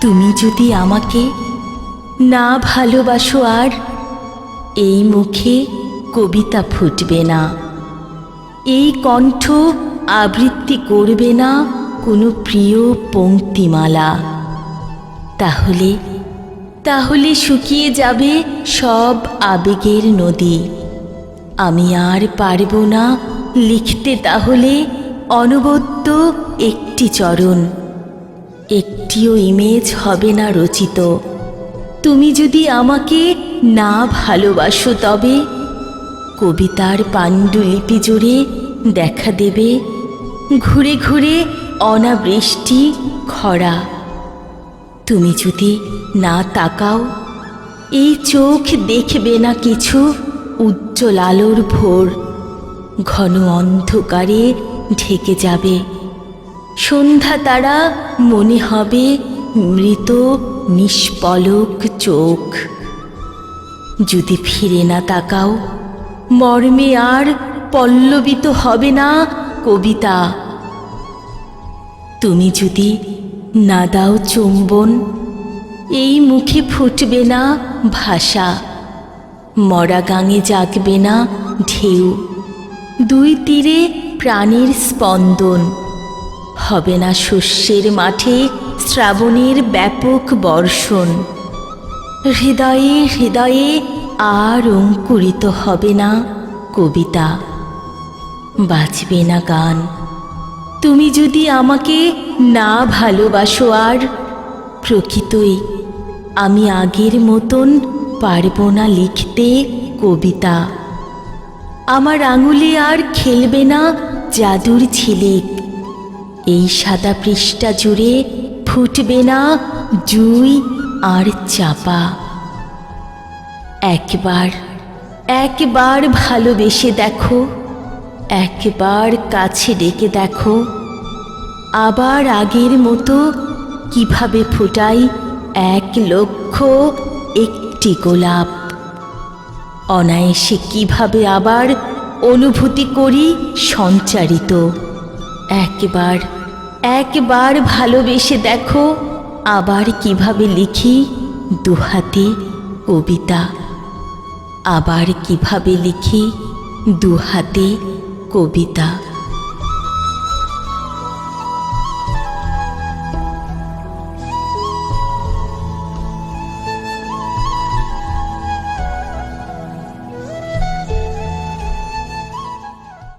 তুমি যদি আমাকে না ভালোবাসো আর, এই মুখে কবিতা ফুটবে না, এই কণ্ঠ আবৃত্তি করবে না কোনো প্রিয় পংক্তিমালা। তাহলে তাহলে শুকিয়ে যাবে সব আবেগের নদী। আমি আর পারবো না লিখতে তাহলে অনবদ্য একটি চরণ, একটিও ইমেজ হবে না রচিত। তুমি যদি আমাকে না ভালোবাসো তবে কবিতার পাণ্ডুলিপি জুড়ে দেখা দেবে ঘুরে ঘুরে অনাবৃষ্টি খরা। তুমি যদি না তাকাও, এই চোখ দেখবে না কিছু উজ্জ্বল আলোর ভোর। ঘন অন্ধকারে ঢেকে যাবে সন্ধ্যা তারা, মনে হবে মৃত নিষ্পলক চোখ। যদি ফিরে না তাকাও, মর্মে আর পল্লবিত হবে না কবিতা। তুমি যদি না দাও চুম্বন, এই মুখে ফুটবে না ভাষা। মরা গাঙে জাগবে না ঢেউ, দুই তীরে প্রাণের স্পন্দন। হবে না শস্যের মাঠে শ্রাবণের ব্যাপক বর্ষণ। হৃদয়ে হৃদয়ে আর অঙ্কুরিত হবে না কবিতা, বাজবে না গান। তুমি যদি আমাকে না ভালোবাসো আর, প্রকৃতই আমি আগের মতন পারবো না লিখতে কবিতা। আমার আঙুলে আর খেলবে না জাদুর ঝিলিক, এই সাদা পৃষ্ঠা জুড়ে ফুটবে না জুই আর চাপা। একবার একবার ভালোবেসে দেখো, একবার কাছে ডেকে দেখো, আবার আগের মতো কিভাবে ফোটাই 1,00,000 গোলাপ। অনায়াসে কিভাবে আবার অনুভূতি করি সঞ্চারিত। একবার একবার ভালোবেসে দেখো, আবার কিভাবে লিখি দুহাতে কবিতা। আবার কিভাবে লিখি দুহাতে কবিতা।